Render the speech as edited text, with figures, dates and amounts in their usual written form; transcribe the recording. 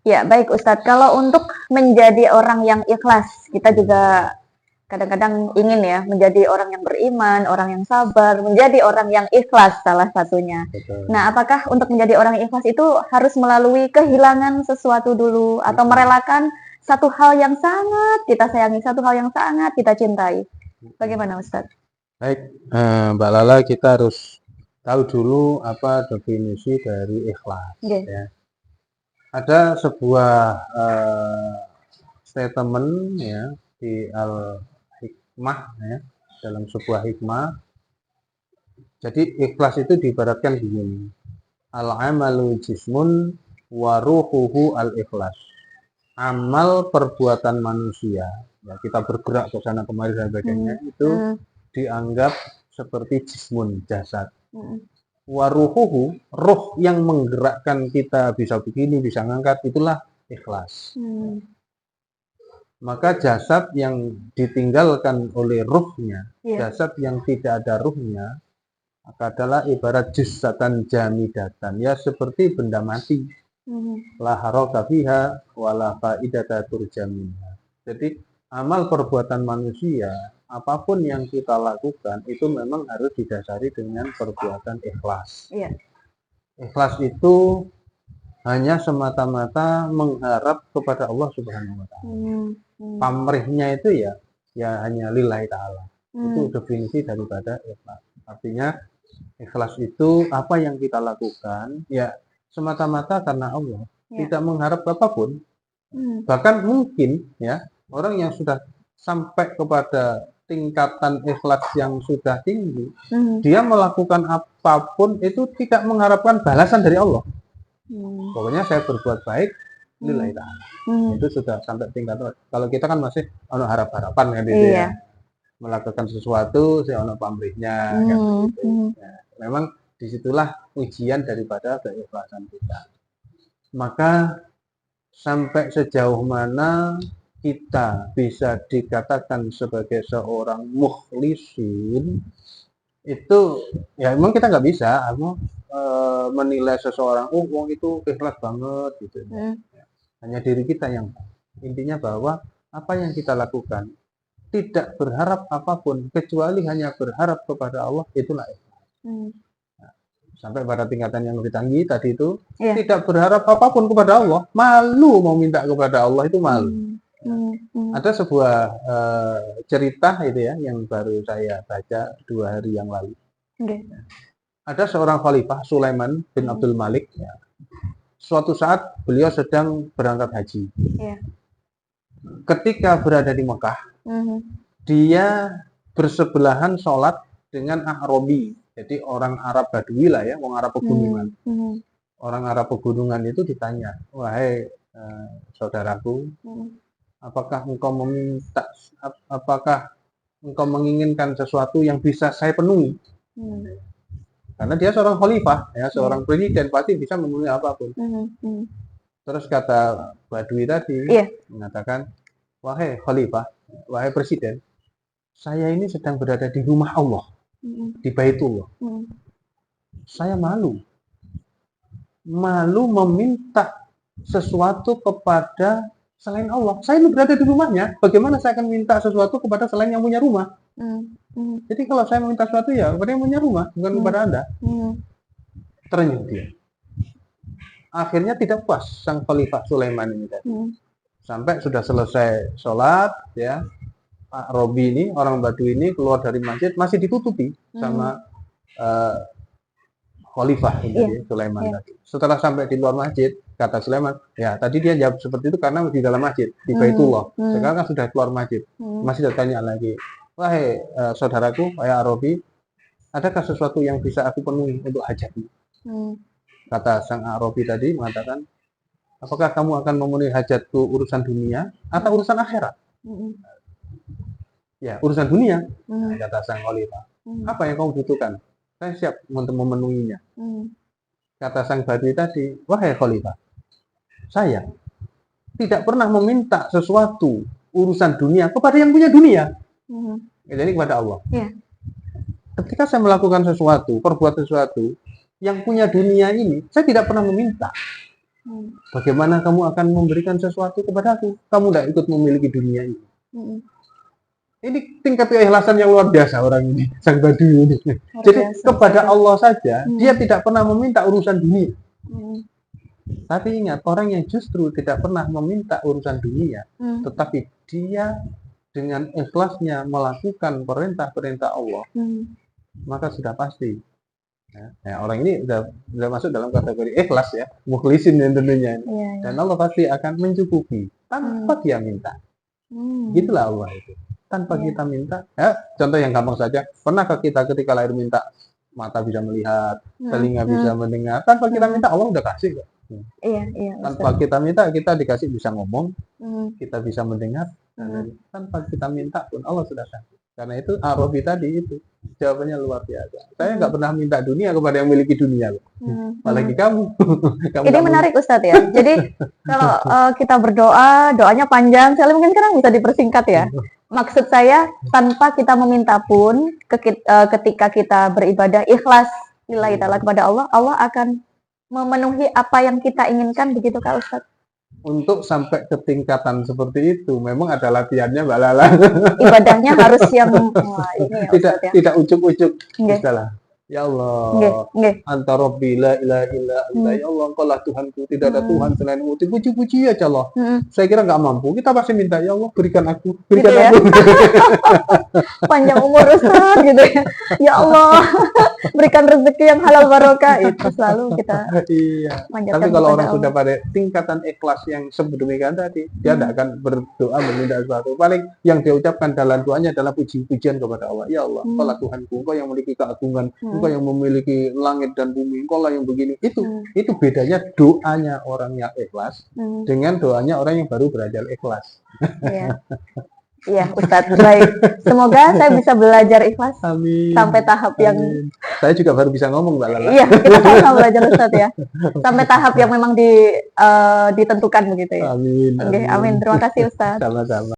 Ya, baik Ustadz. Kalau untuk menjadi orang yang ikhlas, kita juga kadang-kadang ingin ya menjadi orang yang beriman, orang yang sabar, menjadi orang yang ikhlas salah satunya. Betul. Nah, apakah untuk menjadi orang yang ikhlas itu harus melalui kehilangan sesuatu dulu atau Mm-mm. merelakan satu hal yang sangat kita sayangi, satu hal yang sangat kita cintai? Mm-mm. Bagaimana Ustadz? Baik, Mbak Lala, kita harus tahu dulu apa definisi dari ikhlas. Oke. Ya. Ada sebuah statement ya di Al-Hikmah ya, dalam sebuah hikmah. Jadi ikhlas itu diibaratkan begini. Al-amalu jismun wa ruhuhu al-ikhlas. Amal perbuatan manusia, ya, kita bergerak ke sana kemari dan sebagainya, Hmm. itu dianggap seperti jismun, jasad. Hmm. Waruhuhu, roh yang menggerakkan kita bisa begini, bisa ngangkat, itulah ikhlas. Hmm. Maka jasad yang ditinggalkan oleh ruhnya, Iya. jasad yang tidak ada ruhnya, adalah ibarat jasatan jamidatan, ya seperti benda mati. Hmm. La haraka fiha wala faidata turjaminha. Jadi amal perbuatan manusia, apapun yang kita lakukan itu memang harus didasari dengan perbuatan ikhlas. Iya. Ikhlas itu hanya semata-mata mengharap kepada Allah Subhanahu wa taala. Pamrihnya itu ya hanya lillahi taala. Itu definisi daripada ikhlas. Artinya ikhlas itu apa yang kita lakukan ya semata-mata karena Allah, tidak mengharap apapun. Bahkan mungkin ya orang yang sudah sampai kepada tingkatan ikhlas yang sudah tinggi, dia melakukan apapun itu tidak mengharapkan balasan dari Allah. Pokoknya saya berbuat baik lillahi ta'ala. Itu sudah sampai tingkat. Kalau kita kan masih ono harap-harapan kan gitu ya. Melakukan sesuatu saya ono pamrihnya kan gitu. Ya, memang disitulah ujian daripada keikhlasan kita. Maka sampai sejauh mana kita bisa dikatakan sebagai seorang mukhlisin itu ya memang kita nggak bisa menilai seseorang wong itu ikhlas banget gitu. Hanya diri kita yang intinya bahwa apa yang kita lakukan tidak berharap apapun kecuali hanya berharap kepada Allah, itulah ikhlas. Sampai pada tingkatan yang lebih tinggi tadi itu tidak berharap apapun kepada Allah, malu mau minta kepada Allah, itu malu. Ada sebuah cerita itu ya yang baru saya baca 2 hari yang lalu. Ada seorang khalifah Sulaiman bin Abdul Malik ya. Suatu saat beliau sedang berangkat haji. Ketika berada di Mekah, dia bersebelahan sholat dengan A'robi. Jadi orang Arab Badui lah ya, orang Arab pegunungan. Orang Arab pegunungan itu ditanya, wahai saudaraku, apakah engkau menginginkan sesuatu yang bisa saya penuhi? Karena dia seorang khalifah, ya, seorang presiden pasti bisa memenuhi apapun. Terus kata Badui tadi mengatakan, wahai khalifah, wahai presiden, saya ini sedang berada di rumah Allah, di Baitullah. Saya malu meminta sesuatu kepada selain Allah. Saya ini berada di rumahnya, bagaimana saya akan minta sesuatu kepada selain yang punya rumah? Jadi kalau saya meminta sesuatu ya kepada yang punya rumah, bukan kepada Anda. Terenyuh dia. Akhirnya tidak puas sang khalifah Sulaiman ini tadi. Sampai sudah selesai sholat ya, Pak Robi ini, orang Badui ini keluar dari masjid masih ditutupi sama khalifah ini Sulaiman tadi. Setelah sampai di luar masjid, kata Sulaiman, ya tadi dia jawab seperti itu karena di dalam masjid, di Baitullah. Sekarang kan sudah keluar masjid, masih bertanya lagi, wahai saudaraku, wahai Arabi, adakah sesuatu yang bisa aku penuhi untuk hajatmu? Kata sang Arabi tadi mengatakan, apakah kamu akan memenuhi hajatku urusan dunia atau urusan akhirat? Ya, urusan dunia, kata sang khalifah. Apa yang kamu butuhkan? Saya siap untuk memenuhinya. Kata sang Badui tadi, wahai khalifah, saya tidak pernah meminta sesuatu urusan dunia kepada yang punya dunia. Jadi kepada Allah. Ketika saya melakukan sesuatu, perbuat sesuatu, yang punya dunia ini, saya tidak pernah meminta. Bagaimana kamu akan memberikan sesuatu kepadaku? Kamu tidak ikut memiliki dunia ini. Ini tingkat keikhlasan yang luar biasa orang ini, sang Badui ini. Jadi kepada Allah saja, dia tidak pernah meminta urusan dunia. Tapi ingat, orang yang justru tidak pernah meminta urusan dunia, tetapi dia dengan ikhlasnya melakukan perintah-perintah Allah, maka sudah pasti. Nah, orang ini sudah masuk dalam kategori ikhlas ya, mukhlisin tentunya. Dan Allah pasti akan mencukupi tanpa dia minta. Gitulah Allah itu. Tanpa kita minta. Ya, contoh yang gampang saja. Pernahkah kita ketika lahir minta mata bisa melihat, telinga bisa mendengar? Tanpa kita minta Allah udah kasih kok. Tanpa kita minta kita dikasih bisa ngomong, kita bisa mendengar. Tanpa kita minta pun Allah sudah kasih. Karena itu Arabi tadi itu jawabannya luar biasa. Saya nggak pernah minta dunia kepada yang memiliki dunia, apalagi kamu. Ini menarik Ustadz ya. Jadi kalau kita berdoa, doanya panjang, saya mungkin sekarang bisa dipersingkat ya. Maksud saya tanpa kita meminta pun, ketika kita beribadah ikhlas lillahi ta'ala kepada Allah, Allah akan memenuhi apa yang kita inginkan, begitu Kak Ustadz? Untuk sampai ke tingkatan seperti itu memang ada latihannya Mbak Lala. Ibadahnya harus yang ini ya, tidak ujuk-ujuk. Istilah. Ya Allah, anta rabbi la ilaha illa anta, ya Allah engkau lah Tuhanku, tidak ada Tuhan selainmu. Puji-puji aja Allah. Saya kira nggak mampu, kita pasti minta, ya Allah berikan aku, berikan gitu aku. Ya? Panjang umur Ustaz gitu ya. Ya Allah, berikan rezeki yang halal barokah, itu selalu kita manjatkan. Tapi kalau orang sudah pada tingkatan ikhlas yang sedemikian tadi, dia tidak akan berdoa meminta sesuatu. Paling yang dia ucapkan dalam doanya adalah puji-pujian kepada Allah. Ya Allah, engkau lah Tuhanku, engkau yang memiliki keagungan, engkau yang memiliki langit dan bumi, engkau lah yang begini. Itu bedanya doanya orang yang ikhlas dengan doanya orang yang baru belajar ikhlas. Iya Ustadz, baik. Semoga saya bisa belajar ikhlas. Amin. Sampai tahap yang saya juga baru bisa ngomong Mbak Lala. Iya, kita sama belajar Ustadz ya. Sampai tahap yang memang ditentukan begitu ya. Amin. Amin. Terima kasih Ustadz. Sama-sama.